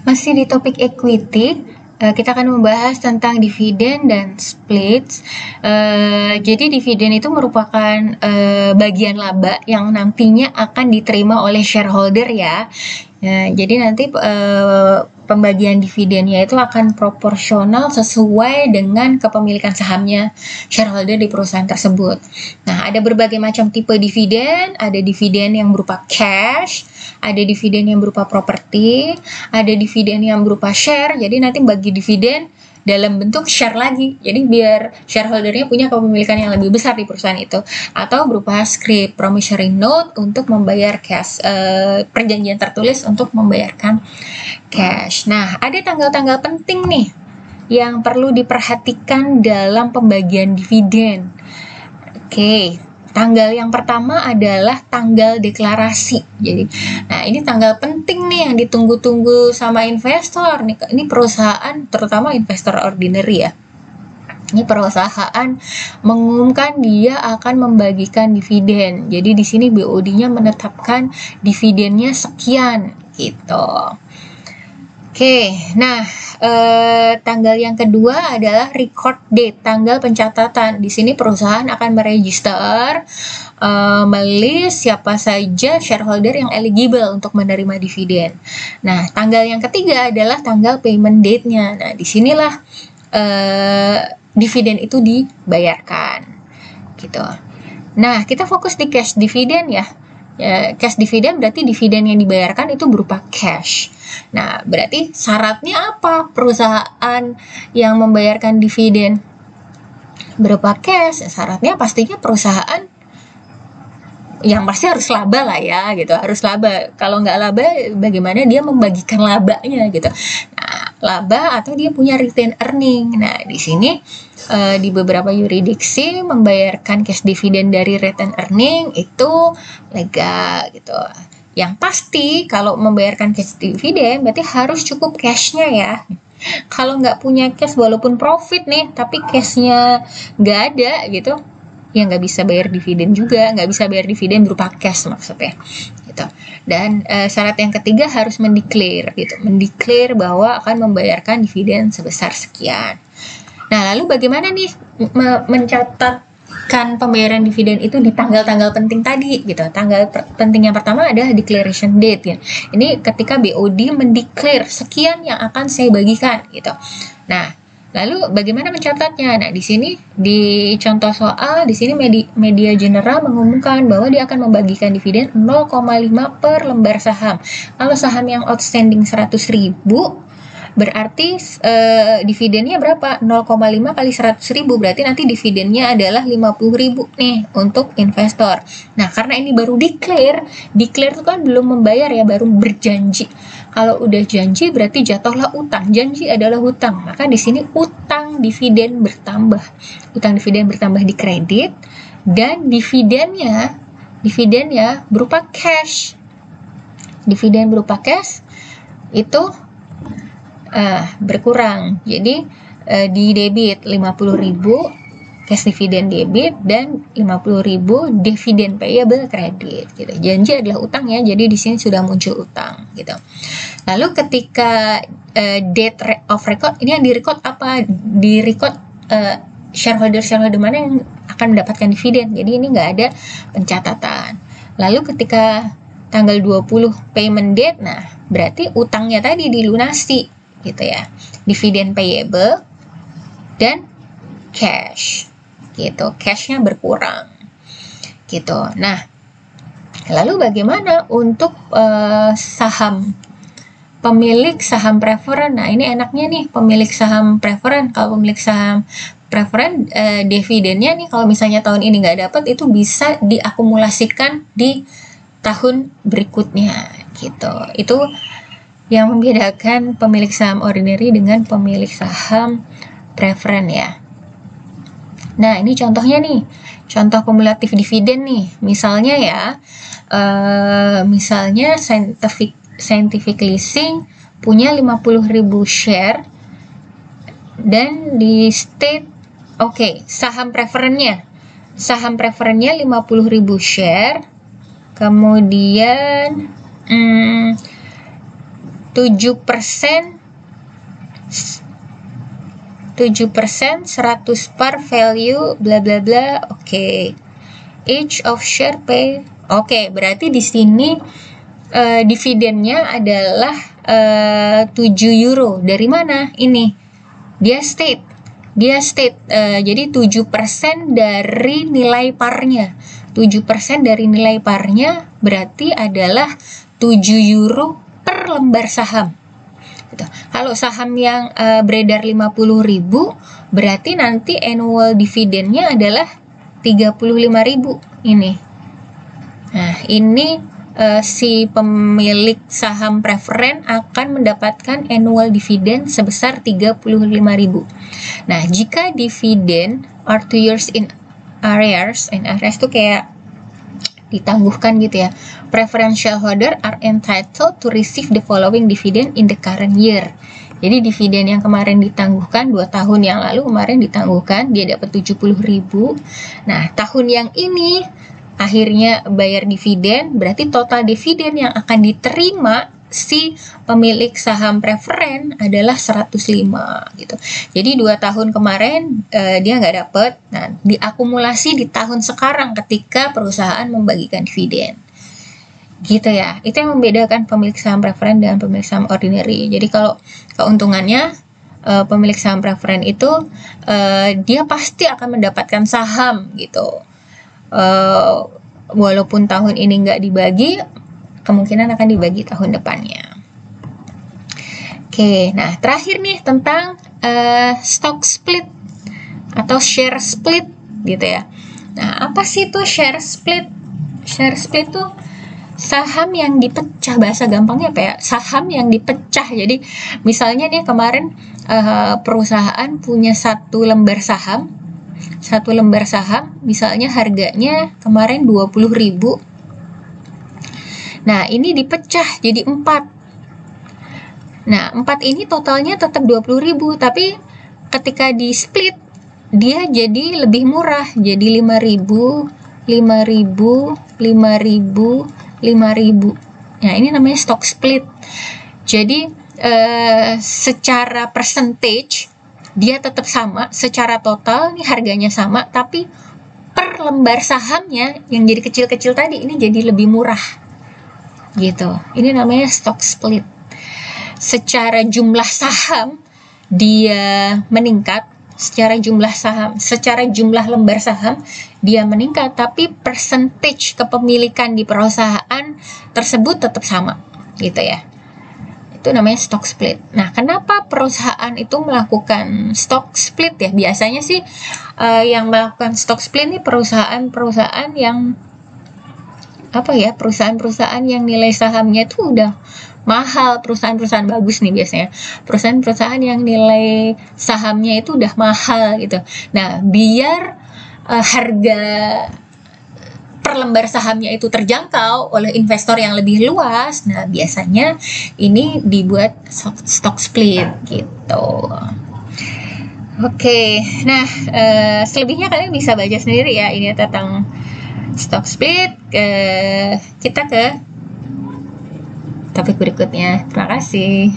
Masih di topik equity, kita akan membahas tentang dividen dan splits. Jadi dividen itu merupakan bagian laba yang nantinya akan diterima oleh shareholder ya. Jadi nanti pembagian dividennya itu akan proporsional sesuai dengan kepemilikan sahamnya shareholder di perusahaan tersebut. Nah, ada berbagai macam tipe dividen, ada dividen yang berupa cash, ada dividen yang berupa properti, ada dividen yang berupa share, jadi nanti bagi dividen dalam bentuk share lagi, jadi biar shareholdernya punya kepemilikan yang lebih besar di perusahaan itu, atau berupa scrip promissory note untuk membayar cash, perjanjian tertulis untuk membayarkan cash. Nah, ada tanggal-tanggal penting nih yang perlu diperhatikan dalam pembagian dividen. Oke, tanggal yang pertama adalah tanggal deklarasi. Jadi, nah ini tanggal penting nih yang ditunggu-tunggu sama investor nih. Ini perusahaan, terutama investor ordinary ya. Ini perusahaan mengumumkan dia akan membagikan dividen. Jadi di sini BOD-nya menetapkan dividennya sekian gitu. Oke, nah tanggal yang kedua adalah record date, tanggal pencatatan. Di sini perusahaan akan meregister, melist siapa saja shareholder yang eligible untuk menerima dividen. Nah, tanggal yang ketiga adalah tanggal payment date-nya. Nah, disinilah dividen itu dibayarkan, gitu. Nah, kita fokus di cash dividen ya. Cash dividen berarti dividen yang dibayarkan itu berupa cash. Nah, berarti syaratnya apa perusahaan yang membayarkan dividen berupa cash? Syaratnya pastinya perusahaan yang pasti harus laba lah ya gitu, harus laba. Kalau nggak laba, bagaimana dia membagikan labanya gitu. Nah, laba atau dia punya retain earning. Nah, di sini di beberapa yurisdiksi membayarkan cash dividen dari retain earning itu legal gitu. Yang pasti kalau membayarkan cash dividen berarti harus cukup cashnya ya. Kalau nggak punya cash walaupun profit nih, tapi cashnya nggak ada gitu, ya nggak bisa bayar dividen juga, nggak bisa bayar dividen berupa cash maksudnya gitu. Dan syarat yang ketiga harus mendeklar gitu, mendeklar bahwa akan membayarkan dividen sebesar sekian. Nah, lalu bagaimana nih mencatatkan pembayaran dividen itu di tanggal-tanggal penting tadi gitu. Tanggal penting yang pertama adalah declaration date ya. Ini ketika BOD mendeklar sekian yang akan saya bagikan gitu. Nah, lalu bagaimana mencatatnya? Nah, di sini di contoh soal di sini media general mengumumkan bahwa dia akan membagikan dividen 0,5 per lembar saham. Kalau saham yang outstanding 100.000 berarti dividennya berapa? 0,5 kali 100.000 berarti nanti dividennya adalah 50.000 nih untuk investor. Nah, karena ini baru declare itu kan belum membayar ya, baru berjanji. Kalau udah janji berarti jatuhlah utang. Janji adalah hutang. Maka di sini utang dividen bertambah. Utang dividen bertambah di kredit dan dividennya berupa cash. Dividen berupa cash itu berkurang. Jadi di debit 50.000 cash dividen debit dan 50.000 dividen payable kredit gitu. Janji adalah utang ya. Jadi di sini sudah muncul utang gitu. Lalu ketika date of record, ini yang direcord apa? Direcord shareholder mana yang akan mendapatkan dividen. Jadi ini nggak ada pencatatan. Lalu ketika tanggal 20 payment date, nah berarti utangnya tadi dilunasi gitu ya, dividen payable dan cash gitu, cashnya berkurang gitu. Nah, lalu bagaimana untuk pemilik saham preferen? Nah, ini enaknya nih pemilik saham preferen. Kalau pemilik saham preferen, dividennya nih kalau misalnya tahun ini nggak dapat, itu bisa diakumulasikan di tahun berikutnya gitu. Itu yang membedakan pemilik saham ordinary dengan pemilik saham preferen ya. Nah, ini contohnya nih, contoh kumulatif dividen nih. Misalnya ya, misalnya Scientific Leasing punya 50.000 share dan di state, saham preferennya 50.000 share, kemudian 7%, 100 par value bla bla bla. Oke. Each of share pay. Oke, berarti di sini dividennya adalah 7 euro. Dari mana ini? Dia state. Jadi 7% dari nilai parnya. 7% dari nilai parnya berarti adalah 7 euro per lembar saham. Gitu. Kalau saham yang beredar 50.000, berarti nanti annual dividennya adalah 35.000 ini. Nah, ini si pemilik saham preferen akan mendapatkan annual dividen sebesar 35.000. Nah, jika dividen are 2 years in arrears itu kayak ditangguhkan gitu ya. Preferential holder are entitled to receive the following dividend in the current year. Jadi dividen yang kemarin ditangguhkan 2 tahun yang lalu kemarin ditangguhkan, dia dapat 70.000. Nah, tahun yang ini akhirnya bayar dividen, berarti total dividen yang akan diterima si pemilik saham preferen adalah 105 gitu. Jadi 2 tahun kemarin dia nggak dapat, nah diakumulasi di tahun sekarang ketika perusahaan membagikan dividen. Gitu ya, itu yang membedakan pemilik saham preferen dan pemilik saham ordinary. Jadi kalau keuntungannya pemilik saham preferen itu dia pasti akan mendapatkan saham gitu. Walaupun tahun ini nggak dibagi, kemungkinan akan dibagi tahun depannya. Oke, nah terakhir nih tentang stock split atau share split gitu ya. Nah, apa sih itu share split? Share split tuh saham yang dipecah, bahasa gampangnya apa ya? Saham yang dipecah. Jadi misalnya nih kemarin perusahaan punya satu lembar saham misalnya harganya kemarin 20.000. Nah, ini dipecah jadi 4. Nah, 4 ini totalnya tetap 20.000, tapi ketika di split dia jadi lebih murah, jadi 5.000, 5.000, 5.000, 5.000. Nah, ini namanya stock split. Jadi secara percentage dia tetap sama, secara total nih harganya sama, tapi per lembar sahamnya yang jadi kecil-kecil tadi ini jadi lebih murah. Gitu. Ini namanya stock split. Secara jumlah saham dia meningkat, secara jumlah lembar saham dia meningkat, tapi percentage kepemilikan di perusahaan tersebut tetap sama, gitu ya. Itu namanya stock split. Nah, kenapa perusahaan itu melakukan stock split ya? Biasanya sih yang melakukan stock split ini perusahaan-perusahaan yang perusahaan-perusahaan yang nilai sahamnya itu udah mahal, perusahaan-perusahaan bagus nih biasanya. Perusahaan-perusahaan yang nilai sahamnya itu udah mahal gitu. Nah, biar harga per lembar sahamnya itu terjangkau oleh investor yang lebih luas, nah biasanya ini dibuat stock split gitu. Oke, nah selebihnya kalian bisa baca sendiri ya, ini tentang stock split. Kita ke topik berikutnya. Terima kasih.